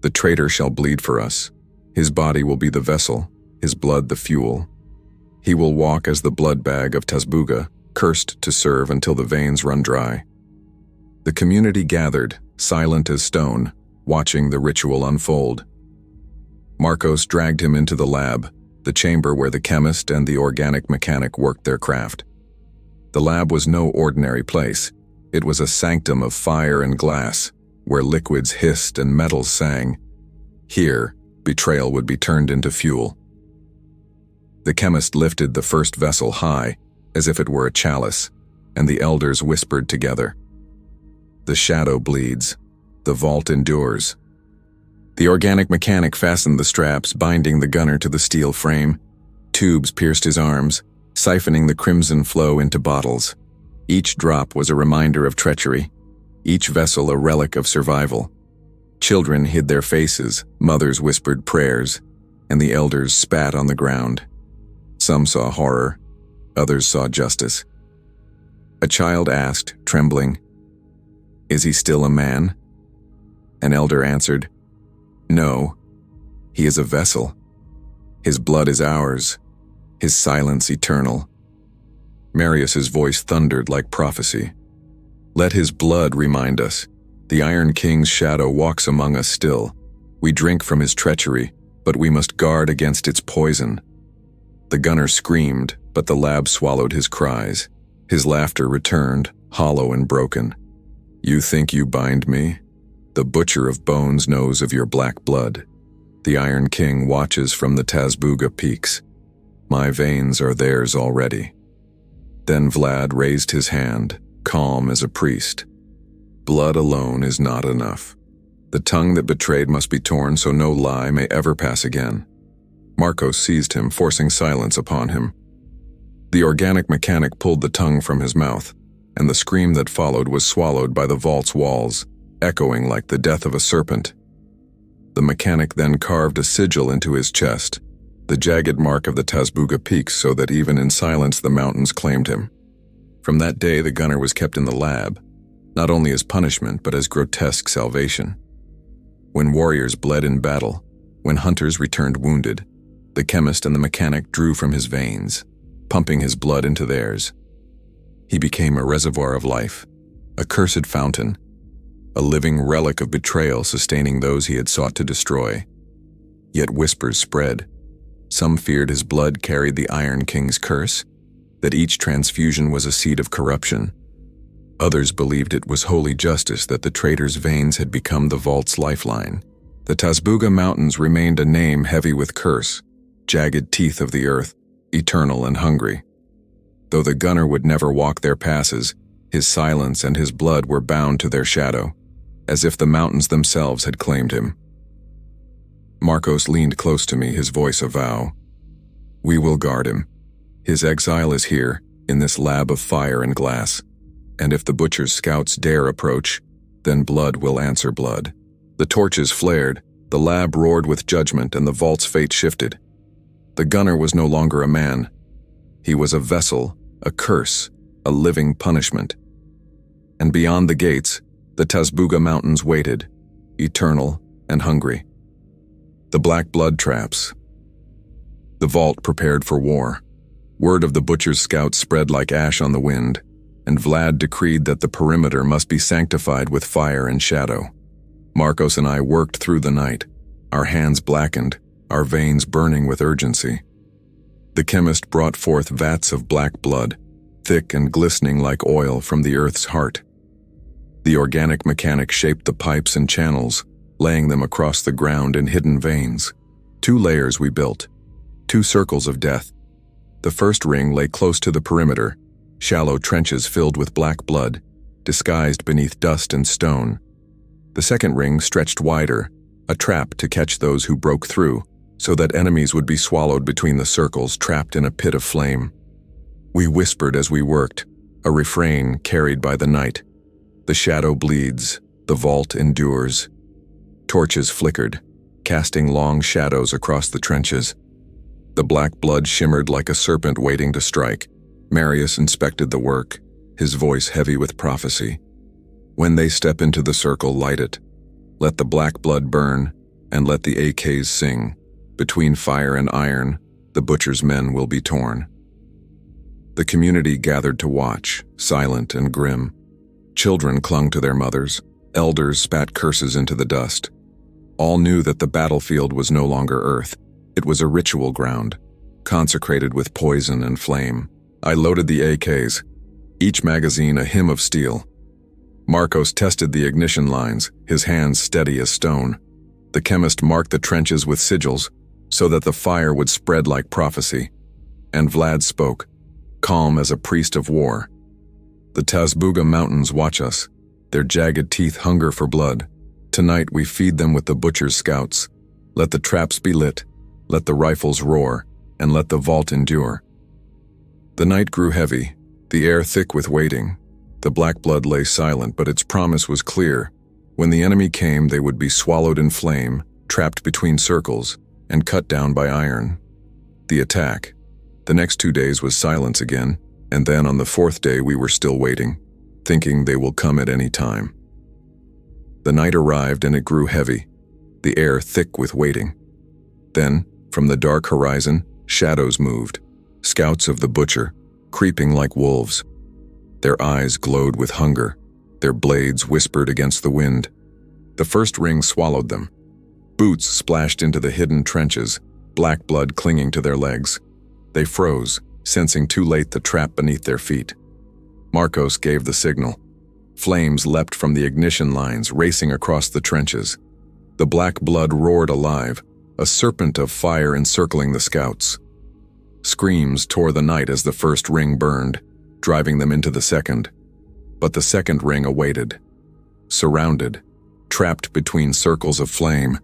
"The traitor shall bleed for us. His body will be the vessel, his blood the fuel. He will walk as the blood bag of Tazbuga, cursed to serve until the veins run dry." The community gathered, silent as stone, watching the ritual unfold. Marcos dragged him into the lab, the chamber where the chemist and the organic mechanic worked their craft. The lab was no ordinary place. It was a sanctum of fire and glass, where liquids hissed and metals sang. Here, betrayal would be turned into fuel. The chemist lifted the first vessel high, as if it were a chalice, and the elders whispered together. "The shadow bleeds. The vault endures." The organic mechanic fastened the straps, binding the gunner to the steel frame. Tubes pierced his arms, siphoning the crimson flow into bottles. Each drop was a reminder of treachery, each vessel a relic of survival. Children hid their faces, mothers whispered prayers, and the elders spat on the ground. Some saw horror, others saw justice. A child asked, trembling, "Is he still a man?" An elder answered, "No, he is a vessel. His blood is ours, his silence eternal." Marius's voice thundered like prophecy. "Let his blood remind us. The Iron King's shadow walks among us still. We drink from his treachery, but we must guard against its poison." The gunner screamed, but the lab swallowed his cries. His laughter returned, hollow and broken. "You think you bind me? The butcher of bones knows of your black blood. The Iron King watches from the Tazbuga peaks. My veins are theirs already." Then Vlad raised his hand, calm as a priest. "Blood alone is not enough. The tongue that betrayed must be torn so no lie may ever pass again." Marcos seized him, forcing silence upon him. The organic mechanic pulled the tongue from his mouth, and the scream that followed was swallowed by the vault's walls, echoing like the death of a serpent. The mechanic then carved a sigil into his chest, the jagged mark of the Tazbuga peaks, so that even in silence the mountains claimed him. From that day the gunner was kept in the lab, not only as punishment but as grotesque salvation. When warriors bled in battle, when hunters returned wounded, the chemist and the mechanic drew from his veins, pumping his blood into theirs. He became a reservoir of life, a cursed fountain, a living relic of betrayal sustaining those he had sought to destroy. Yet whispers spread. Some feared his blood carried the Iron King's curse, that each transfusion was a seed of corruption. Others believed it was holy justice that the traitor's veins had become the vault's lifeline. The Tazbuga Mountains remained a name heavy with curse, jagged teeth of the earth, eternal and hungry. Though the gunner would never walk their passes, his silence and his blood were bound to their shadow, as if the mountains themselves had claimed him. Marcos leaned close to me, his voice a vow. We will guard him. His exile is here, in this lab of fire and glass. And if the butcher's scouts dare approach, then blood will answer blood. The torches flared, the lab roared with judgment, and the vault's fate shifted. The gunner was no longer a man. He was a vessel, a curse, a living punishment. And beyond the gates, the Tazbuga Mountains waited, eternal and hungry. The black blood traps. The vault prepared for war. Word of the butcher's scouts spread like ash on the wind, and Vlad decreed that the perimeter must be sanctified with fire and shadow. Marcos and I worked through the night, our hands blackened, our veins burning with urgency. The chemist brought forth vats of black blood, thick and glistening like oil from the earth's heart. The organic mechanic shaped the pipes and channels, laying them across the ground in hidden veins. 2 layers we built, 2 circles of death. The first ring lay close to the perimeter, shallow trenches filled with black blood, disguised beneath dust and stone. The second ring stretched wider, a trap to catch those who broke through, so that enemies would be swallowed between the circles, trapped in a pit of flame. We whispered as we worked, a refrain carried by the night. The shadow bleeds, the vault endures. Torches flickered, casting long shadows across the trenches. The black blood shimmered like a serpent waiting to strike. Marius inspected the work, his voice heavy with prophecy. When they step into the circle, light it. Let the black blood burn, and let the AKs sing. Between fire and iron, the butcher's men will be torn. The community gathered to watch, silent and grim. Children clung to their mothers, elders spat curses into the dust. All knew that the battlefield was no longer earth. It was a ritual ground, consecrated with poison and flame. I loaded the AKs, each magazine a hymn of steel. Marcos tested the ignition lines, his hands steady as stone. The chemist marked the trenches with sigils, so that the fire would spread like prophecy. And Vlad spoke, calm as a priest of war. The Tazbuga Mountains watch us, their jagged teeth hunger for blood. Tonight we feed them with the butcher's scouts. Let the traps be lit, let the rifles roar, and let the vault endure. The night grew heavy, the air thick with waiting. The black blood lay silent, but its promise was clear. When the enemy came, they would be swallowed in flame, trapped between circles, and cut down by iron. The attack. The next 2 days was silence again, and then on the 4th day we were still waiting, thinking they will come at any time. The night arrived and it grew heavy, the air thick with waiting. Then, from the dark horizon, shadows moved, scouts of the butcher, creeping like wolves. Their eyes glowed with hunger, their blades whispered against the wind. The first ring swallowed them. Boots splashed into the hidden trenches, black blood clinging to their legs. They froze, sensing too late the trap beneath their feet. Marcos gave the signal. Flames leapt from the ignition lines, racing across the trenches. The black blood roared alive, a serpent of fire encircling the scouts. Screams tore the night as the first ring burned, driving them into the second. But the second ring awaited. Surrounded, trapped between circles of flame,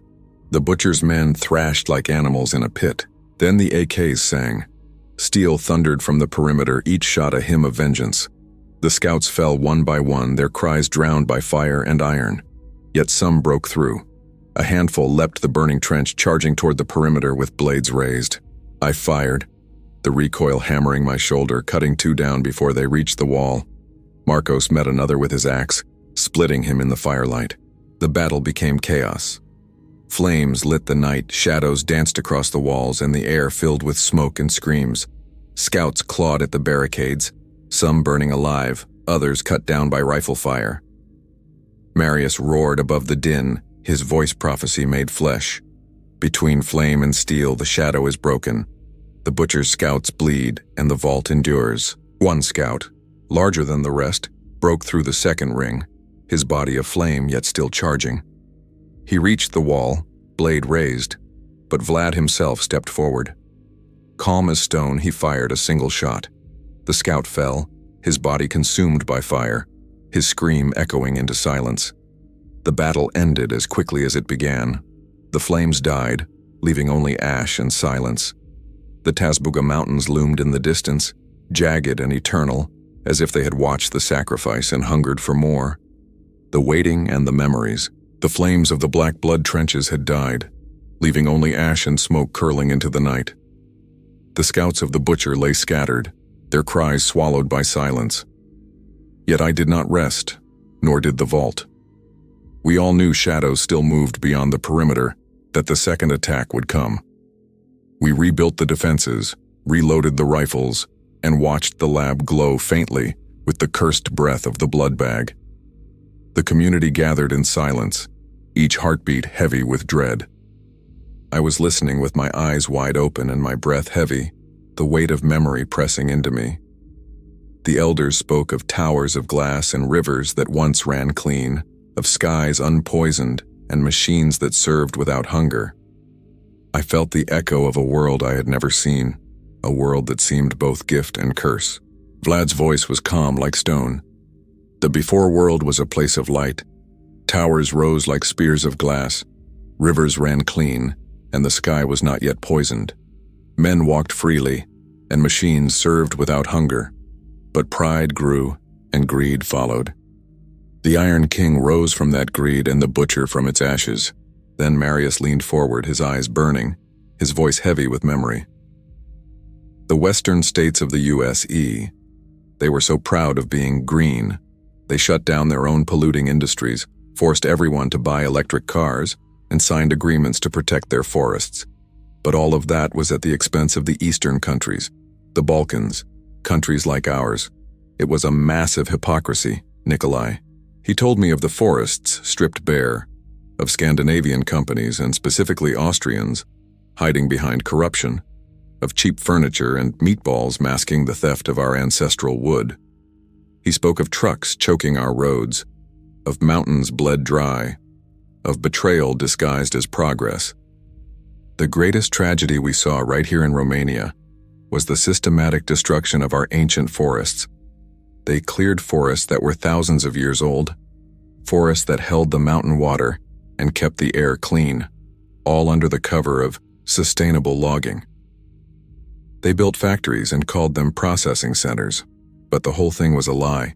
the butcher's men thrashed like animals in a pit. Then the AKs sang. Steel thundered from the perimeter, each shot a hymn of vengeance. The scouts fell one by one, their cries drowned by fire and iron. Yet some broke through. A handful leapt the burning trench, charging toward the perimeter with blades raised. I fired, the recoil hammering my shoulder, cutting 2 down before they reached the wall. Marcos met another with his axe, splitting him in the firelight. The battle became chaos. Flames lit the night, shadows danced across the walls, and the air filled with smoke and screams. Scouts clawed at the barricades, some burning alive, others cut down by rifle fire. Marius roared above the din, his voice prophecy made flesh. Between flame and steel, the shadow is broken. The butcher's scouts bleed, and the vault endures. One scout, larger than the rest, broke through the second ring, his body aflame yet still charging. He reached the wall, blade raised, but Vlad himself stepped forward. Calm as stone, he fired a single shot. The scout fell, his body consumed by fire, his scream echoing into silence. The battle ended as quickly as it began. The flames died, leaving only ash and silence. The Tazbuga Mountains loomed in the distance, jagged and eternal, as if they had watched the sacrifice and hungered for more. The waiting and the memories. The flames of the black blood trenches had died, leaving only ash and smoke curling into the night. The scouts of the butcher lay scattered, their cries swallowed by silence. Yet I did not rest, nor did the vault. We all knew shadows still moved beyond the perimeter, that the second attack would come. We rebuilt the defenses, reloaded the rifles, and watched the lab glow faintly with the cursed breath of the blood bag. The community gathered in silence, each heartbeat heavy with dread. I was listening with my eyes wide open and my breath heavy, the weight of memory pressing into me. The elders spoke of towers of glass and rivers that once ran clean, of skies unpoisoned and machines that served without hunger. I felt the echo of a world I had never seen, a world that seemed both gift and curse. Vlad's voice was calm like stone. The before world was a place of light. Towers rose like spears of glass, rivers ran clean, and the sky was not yet poisoned. Men walked freely, and machines served without hunger. But pride grew, and greed followed. The Iron King rose from that greed and the butcher from its ashes. Then Marius leaned forward, his eyes burning, his voice heavy with memory. The western states of the U.S.E., they were so proud of being green. They shut down their own polluting industries, forced everyone to buy electric cars, and signed agreements to protect their forests. But all of that was at the expense of the eastern countries, the Balkans, countries like ours. It was a massive hypocrisy, Nikolai. He told me of the forests stripped bare, of Scandinavian companies and specifically Austrians hiding behind corruption, of cheap furniture and meatballs masking the theft of our ancestral wood. He spoke of trucks choking our roads, of mountains bled dry, of betrayal disguised as progress. The greatest tragedy we saw right here in Romania was the systematic destruction of our ancient forests. They cleared forests that were thousands of years old, forests that held the mountain water and kept the air clean, all under the cover of sustainable logging. They built factories and called them processing centers, but the whole thing was a lie.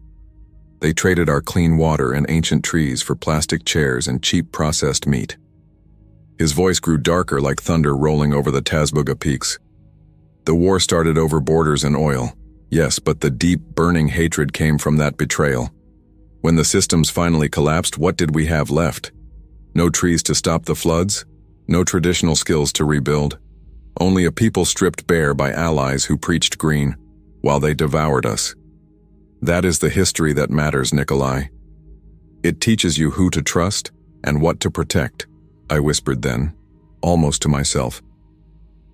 They traded our clean water and ancient trees for plastic chairs and cheap processed meat. His voice grew darker like thunder rolling over the Tazbuga peaks. The war started over borders and oil, yes, but the deep, burning hatred came from that betrayal. When the systems finally collapsed, what did we have left? No trees to stop the floods, no traditional skills to rebuild, only a people stripped bare by allies who preached green, while they devoured us. That is the history that matters, Nikolai. It teaches you who to trust and what to protect, I whispered then, almost to myself.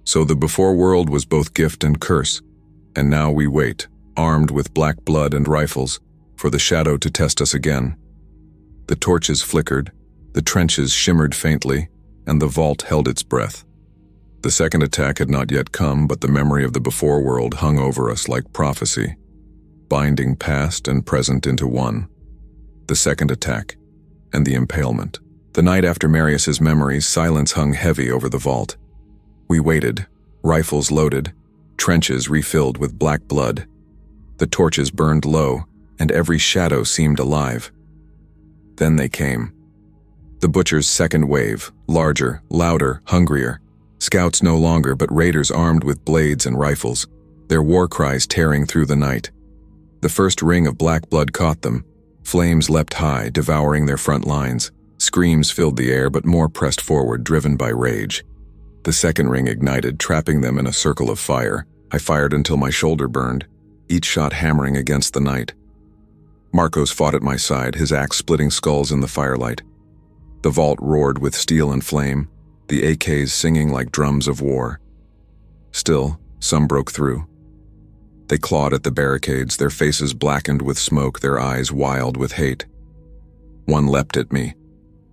So the before world was both gift and curse, and now we wait, armed with black blood and rifles, for the shadow to test us again. The torches flickered, the trenches shimmered faintly, and the vault held its breath. The second attack had not yet come, but the memory of the before world hung over us like prophecy, binding past and present into one. The second attack, and the impalement. The night after Marius's memories, silence hung heavy over the vault. We waited, rifles loaded, trenches refilled with black blood. The torches burned low, and every shadow seemed alive. Then they came. The butcher's second wave, larger, louder, hungrier. Scouts no longer, but raiders armed with blades and rifles, their war cries tearing through the night. The first ring of black blood caught them. Flames leapt high, devouring their front lines. Screams filled the air, but more pressed forward, driven by rage. The second ring ignited, trapping them in a circle of fire. I fired until my shoulder burned, each shot hammering against the night. Marcos fought at my side, his axe splitting skulls in the firelight. The vault roared with steel and flame, the AKs singing like drums of war. Still, some broke through. They clawed at the barricades, their faces blackened with smoke, their eyes wild with hate. One leapt at me,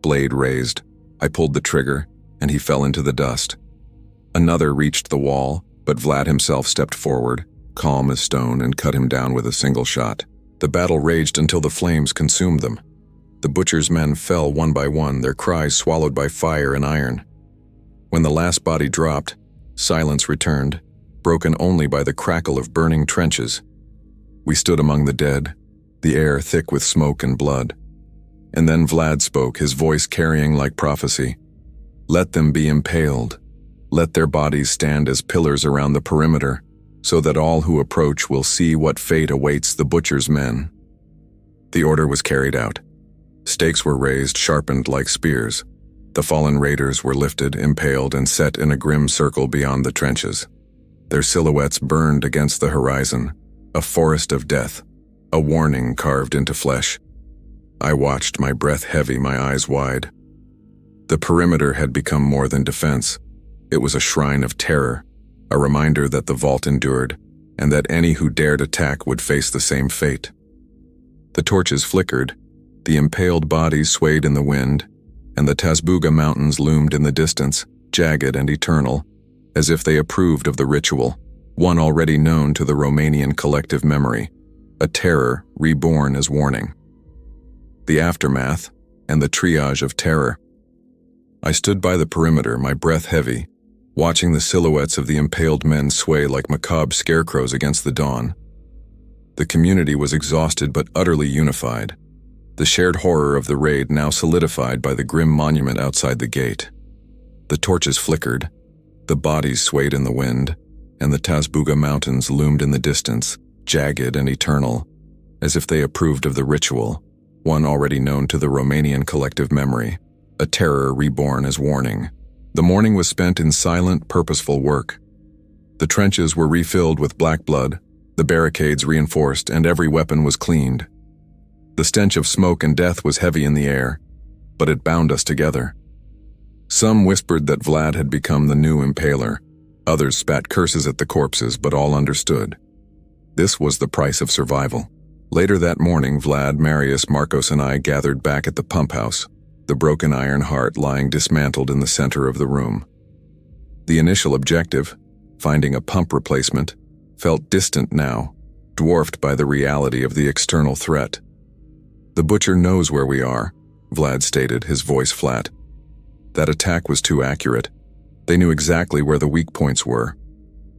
blade raised. I pulled the trigger, and he fell into the dust. Another reached the wall, but Vlad himself stepped forward, calm as stone, and cut him down with a single shot. The battle raged until the flames consumed them. The butcher's men fell one by one, their cries swallowed by fire and iron. When the last body dropped, silence returned, broken only by the crackle of burning trenches. We stood among the dead, the air thick with smoke and blood. And then Vlad spoke, his voice carrying like prophecy. "Let them be impaled. Let their bodies stand as pillars around the perimeter, so that all who approach will see what fate awaits the butcher's men." The order was carried out. Stakes were raised, sharpened like spears. The fallen raiders were lifted, impaled, and set in a grim circle beyond the trenches. Their silhouettes burned against the horizon, a forest of death, a warning carved into flesh. I watched, my breath heavy, my eyes wide. The perimeter had become more than defense. It was a shrine of terror, a reminder that the vault endured, and that any who dared attack would face the same fate. The torches flickered, the impaled bodies swayed in the wind, and the Tazbuga Mountains loomed in the distance, jagged and eternal, as if they approved of the ritual, one already known to the Romanian collective memory, a terror reborn as warning. The aftermath, and the triage of terror. I stood by the perimeter, my breath heavy, watching the silhouettes of the impaled men sway like macabre scarecrows against the dawn. The community was exhausted but utterly unified, the shared horror of the raid now solidified by the grim monument outside the gate. The torches flickered, the bodies swayed in the wind, and the Tazbuga Mountains loomed in the distance, jagged and eternal, as if they approved of the ritual, one already known to the Romanian collective memory, a terror reborn as warning. The morning was spent in silent, purposeful work. The trenches were refilled with black blood, the barricades reinforced, and every weapon was cleaned. The stench of smoke and death was heavy in the air, but it bound us together. Some whispered that Vlad had become the new impaler. Others spat curses at the corpses, but all understood. This was the price of survival. Later that morning, Vlad, Marius, Marcos, and I gathered back at the pump house, the broken iron heart lying dismantled in the center of the room. The initial objective, finding a pump replacement, felt distant now, dwarfed by the reality of the external threat. "The butcher knows where we are," Vlad stated, his voice flat. That attack was too accurate. They knew exactly where the weak points were.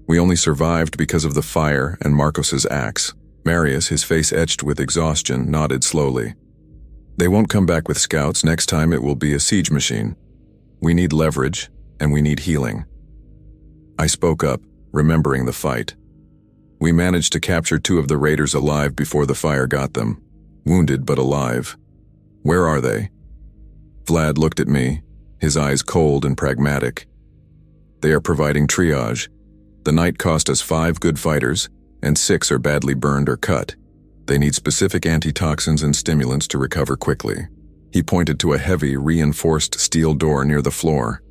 We only survived because of the fire and Marcos's axe. Marius, his face etched with exhaustion, nodded slowly. "They won't come back with scouts. Next time it will be a siege machine. We need leverage, and we need healing." I spoke up, remembering the fight. "We managed to capture 2 of the raiders alive before the fire got them. Wounded but alive. Where are they?" Vlad looked at me, his eyes cold and pragmatic. "They are providing triage. The night cost us 5 good fighters, and 6 are badly burned or cut. They need specific antitoxins and stimulants to recover quickly." He pointed to a heavy, reinforced steel door near the floor,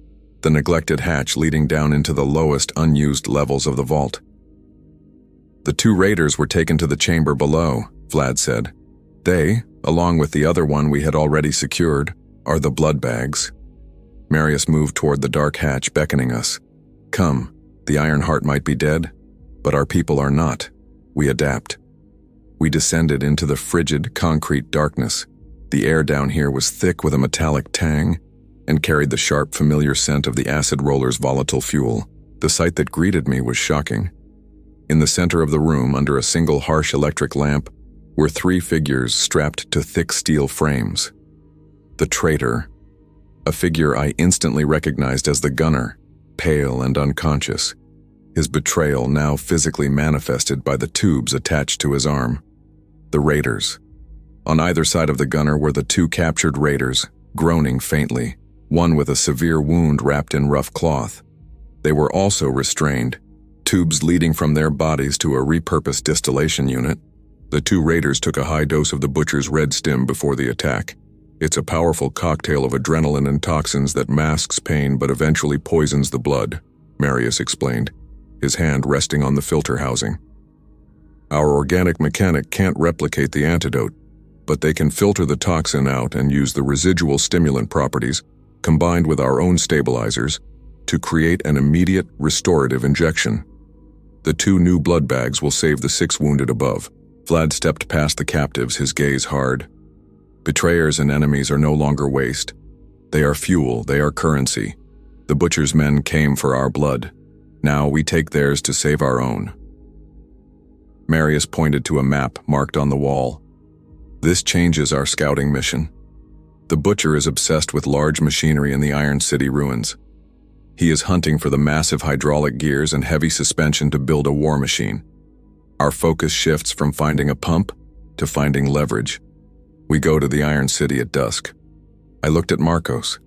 the neglected hatch leading down into the lowest unused levels of the vault. "The 2 raiders were taken to the chamber below," Vlad said. "They, along with the other one we had already secured, are the blood bags." Marius moved toward the dark hatch, beckoning us. "Come, the Iron Heart might be dead, but our people are not. We adapt." We descended into the frigid, concrete darkness. The air down here was thick with a metallic tang and carried the sharp, familiar scent of the acid roller's volatile fuel. The sight that greeted me was shocking. In the center of the room, under a single harsh electric lamp, were 3 figures strapped to thick steel frames. The traitor, a figure I instantly recognized as the gunner, pale and unconscious, his betrayal now physically manifested by the tubes attached to his arm. The raiders. On either side of the gunner were the 2 captured raiders, groaning faintly, one with a severe wound wrapped in rough cloth. They were also restrained, tubes leading from their bodies to a repurposed distillation unit. The 2 raiders took a high dose of the butcher's red stim before the attack. It's a powerful cocktail of adrenaline and toxins that masks pain but eventually poisons the blood, Marius explained, his hand resting on the filter housing. "Our organic mechanic can't replicate the antidote, but they can filter the toxin out and use the residual stimulant properties, combined with our own stabilizers, to create an immediate restorative injection." The 2 new blood bags will save the 6 wounded above. Vlad stepped past the captives, his gaze hard. Betrayers and enemies are no longer waste. They are fuel, they are currency. The butcher's men came for our blood. Now we take theirs to save our own. Marius pointed to a map marked on the wall. This changes our scouting mission. The butcher is obsessed with large machinery in the Iron City ruins. He is hunting for the massive hydraulic gears and heavy suspension to build a war machine. Our focus shifts from finding a pump to finding leverage. We go to the Iron City at dusk. I looked at Marcos.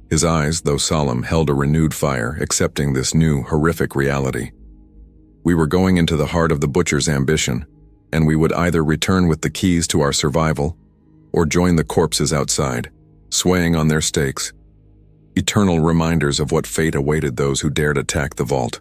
His eyes, though solemn, held a renewed fire, accepting this new, horrific reality. We were going into the heart of the butcher's ambition, and we would either return with the keys to our survival or join the corpses outside, swaying on their stakes. Eternal reminders of what fate awaited those who dared attack the vault.